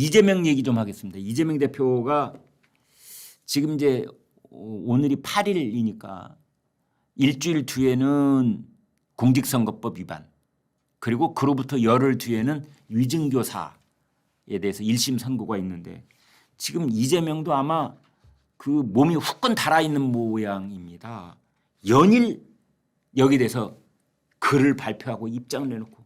이재명 얘기 좀 하겠습니다. 이재명 대표가 지금 이제 오늘이 8일이니까 일주일 뒤에는 공직선거법 위반, 그리고 그로부터 열흘 뒤에는 위증교사에 대해서 1심 선고가 있는데 지금 이재명도 아마 그 몸이 후끈 달아있는 모양입니다. 연일 여기 대해서 글을 발표하고 입장을 내놓고,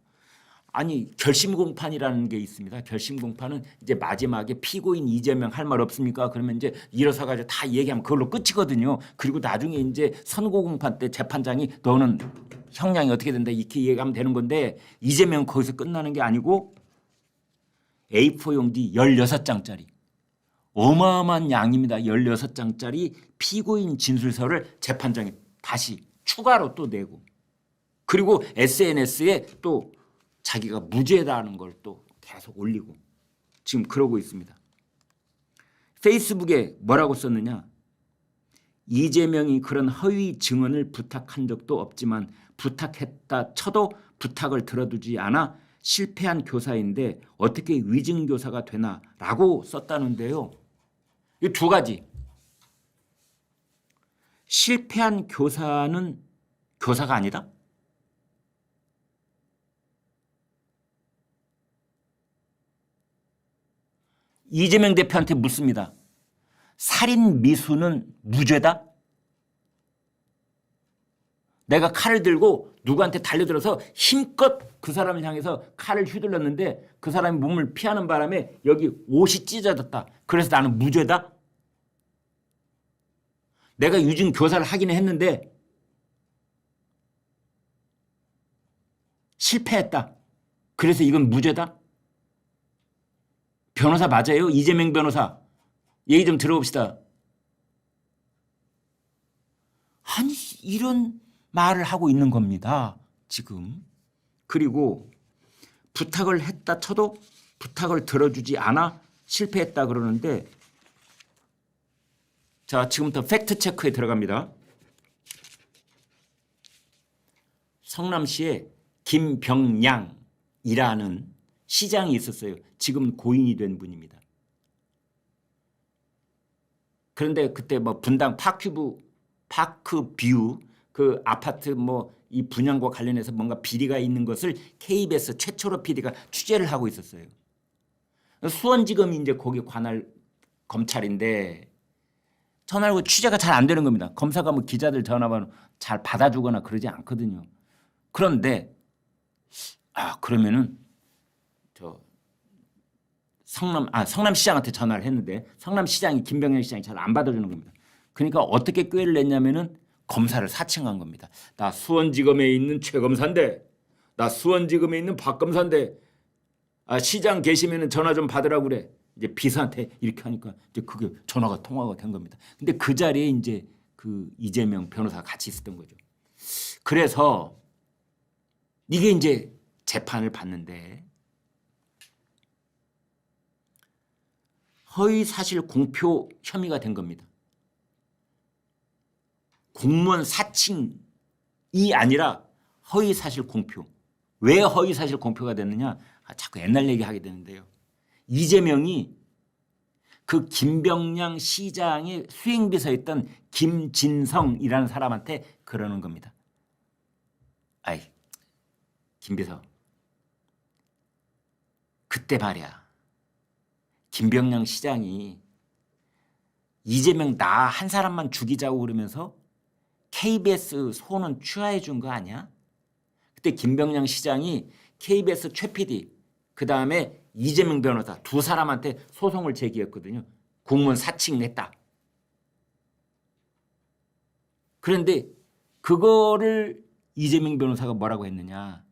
아니 결심공판이라는 게 있습니다. 결심공판은 이제 마지막에 피고인 이재명 할 말 없습니까? 그러면 이제 일어서 가지고 다 얘기하면 그걸로 끝이거든요. 그리고 나중에 이제 선고공판 때 재판장이 너는 형량이 어떻게 된다 이렇게 얘기하면 되는 건데, 이재명 거기서 끝나는 게 아니고 A4 용지 16장짜리 어마어마한 양입니다. 16장짜리 피고인 진술서를 재판장이 다시 추가로 또 내고, 그리고 SNS에 또 자기가 무죄다는 걸 또 계속 올리고 지금 그러고 있습니다. 페이스북에 뭐라고 썼느냐? 이재명이 그런 허위 증언을 부탁한 적도 없지만 부탁했다 쳐도 부탁을 들어두지 않아 실패한 교사인데 어떻게 위증교사가 되나라고 썼다는데요. 이 두 가지. 실패한 교사는 교사가 아니다? 이재명 대표한테 묻습니다. 살인 미수는 무죄다? 내가 칼을 들고 누구한테 달려들어서 힘껏 그 사람을 향해서 칼을 휘둘렀는데 그 사람이 몸을 피하는 바람에 여기 옷이 찢어졌다. 그래서 나는 무죄다? 내가 유증 교사를 하긴 했는데 실패했다. 그래서 이건 무죄다? 변호사 맞아요? 이재명 변호사. 얘기 좀 들어봅시다. 아니 이런 말을 하고 있는 겁니다. 지금. 그리고 부탁을 했다 쳐도 부탁을 들어주지 않아 실패했다 그러는데, 자 지금부터 팩트체크에 들어갑니다. 성남시에 김병량이라는 시장이 있었어요. 지금 고인이 된 분입니다. 그런데 그때 뭐 분당 파크뷰 그 아파트 뭐 이 분양과 관련해서 뭔가 비리가 있는 것을 KBS 최초로 PD가 취재를 하고 있었어요. 수원지검이 이제 거기 관할 검찰인데 전화로 취재가 잘 안 되는 겁니다. 검사가 뭐 기자들 전화번호 잘 받아주거나 그러지 않거든요. 그런데 그러면은 성남시장한테 전화를 했는데 성남시장이 김병현 시장이 잘 안 받아주는 겁니다. 그러니까 어떻게 꾀를 냈냐면은 검사를 사칭한 겁니다. 나 수원지검에 있는 최 검사인데, 나 수원지검에 있는 박 검사인데, 시장 계시면은 전화 좀 받으라고 그래. 이제 비서한테 이렇게 하니까 이제 그게 전화가 통화가 된 겁니다. 근데 그 자리에 이제 그 이재명 변호사가 같이 있었던 거죠. 그래서 이게 이제 재판을 받는데 허위 사실 공표 혐의가 된 겁니다. 공무원 사칭이 아니라 허위 사실 공표. 왜 허위 사실 공표가 됐느냐? 자꾸 옛날 얘기하게 되는데요. 이재명이 그 김병량 시장의 수행비서였던 김진성이라는 사람한테 그러는 겁니다. 아이, 김비서, 그때 말이야. 김병량 시장이 이재명 나 한 사람만 죽이자고 그러면서 KBS 소는 취하해 준 거 아니야? 그때 김병량 시장이 KBS 최 PD 그다음에 이재명 변호사 두 사람한테 소송을 제기했거든요. 공무원 사칭했다. 그런데 그거를 이재명 변호사가 뭐라고 했느냐?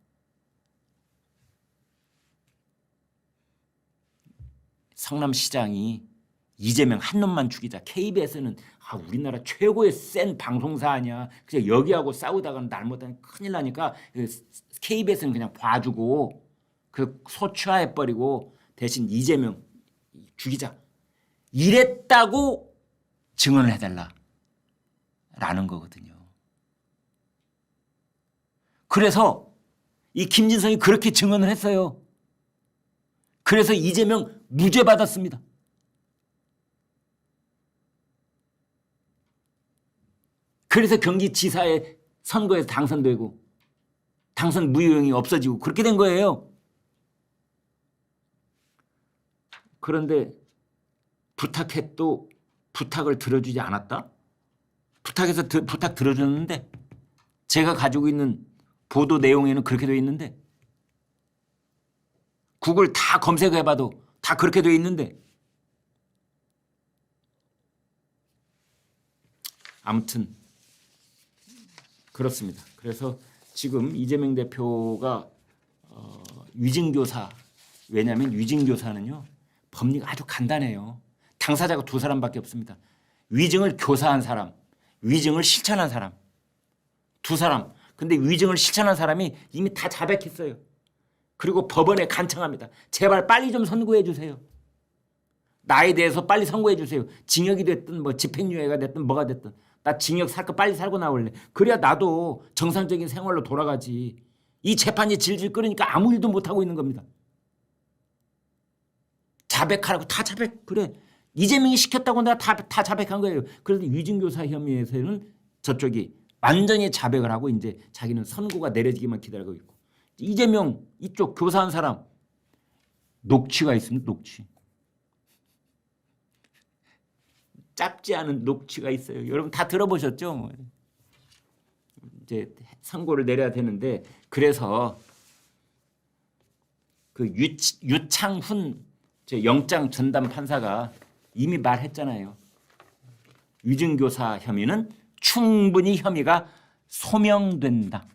성남시장이 이재명 한 놈만 죽이자. KBS는 우리나라 최고의 센 방송사 아니야. 그냥 여기하고 싸우다가는 잘못하면 큰일 나니까 KBS는 그냥 봐주고 그 소취화해버리고 대신 이재명 죽이자. 이랬다고 증언을 해달라라는 거거든요. 그래서 이 김진성이 그렇게 증언을 했어요. 그래서 이재명 무죄 받았습니다. 그래서 경기지사의 선거에서 당선되고 당선 무효형이 없어지고 그렇게 된 거예요. 그런데 부탁해도 부탁을 들어주지 않았다? 부탁해서 부탁 들어줬는데 제가 가지고 있는 보도 내용에는 그렇게 되어 있는데 구글 다 검색해봐도 다 그렇게 되어 있는데 아무튼 그렇습니다. 그래서 지금 이재명 대표가 위증교사, 왜냐하면 위증교사는요 법리가 아주 간단해요. 당사자가 두 사람밖에 없습니다. 위증을 교사한 사람, 위증을 실천한 사람, 두 사람. 근데 위증을 실천한 사람이 이미 다 자백했어요. 그리고 법원에 간청합니다. 제발 빨리 좀 선고해 주세요. 나에 대해서 빨리 선고해 주세요. 징역이 됐든 뭐 집행유예가 됐든 뭐가 됐든 나 징역 살 거 빨리 살고 나올래. 그래야 나도 정상적인 생활로 돌아가지. 이 재판이 질질 끓으니까 아무 일도 못하고 있는 겁니다. 자백하라고 다 자백. 그래. 이재명이 시켰다고 내가 다 자백한 거예요. 그래서 위증교사 혐의에서는 저쪽이 완전히 자백을 하고 이제 자기는 선고가 내려지기만 기다리고 있고 이재명 이쪽 교사한 사람 녹취가 있습니다. 녹취. 짧지 않은 녹취가 있어요. 여러분 다 들어보셨죠? 이제 선고를 내려야 되는데 그래서 그 유창훈 영장 전담 판사가 이미 말했잖아요. 위증교사 혐의는 충분히 혐의가 소명된다.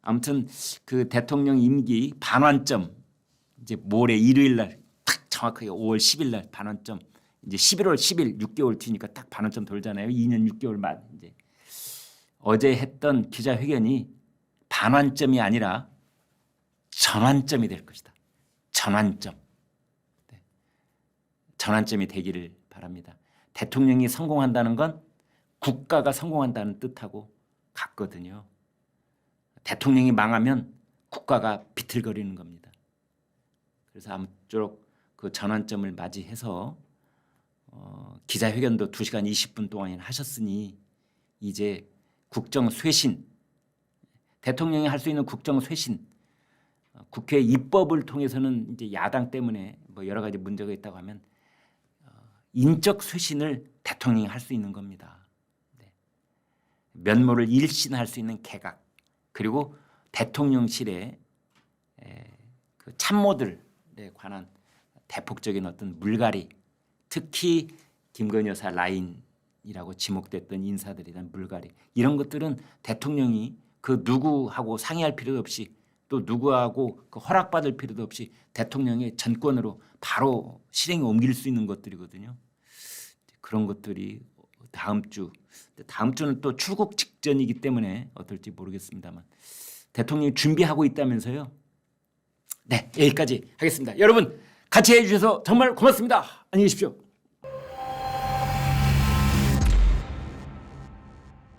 아무튼 그 대통령 임기 반환점 이제 모레 일요일 날 딱 정확하게 5월 10일 날 반환점 이제 11월 10일 6개월 뒤니까 딱 반환점 돌잖아요. 2년 6개월 만 이제 어제 했던 기자회견이 반환점이 아니라 전환점이 될 것이다. 전환점. 네. 전환점이 되기를 바랍니다. 대통령이 성공한다는 건 국가가 성공한다는 뜻하고 같거든요. 대통령이 망하면 국가가 비틀거리는 겁니다. 그래서 아무쪼록 그 전환점을 맞이해서 기자회견도 2시간 20분 동안이나 하셨으니 이제 국정 쇄신, 대통령이 할 수 있는 국정 쇄신, 국회 입법을 통해서는 이제 야당 때문에 뭐 여러 가지 문제가 있다고 하면 인적 쇄신을 대통령이 할 수 있는 겁니다. 네. 면모를 일신할 수 있는 개각 그리고 대통령실의 그 참모들에 관한 대폭적인 어떤 물갈이 특히 김건희 여사 라인이라고 지목됐던 인사들에 대한 물갈이 이런 것들은 대통령이 그 누구하고 상의할 필요도 없이 또 누구하고 그 허락받을 필요도 없이 대통령의 전권으로 바로 실행에 옮길 수 있는 것들이거든요. 그런 것들이 다음 주는 또 출국 직전이기 때문에 어떨지 모르겠습니다만 대통령이 준비하고 있다면서요. 네, 여기까지 하겠습니다. 여러분 같이 해주셔서 정말 고맙습니다. 안녕히 계십시오.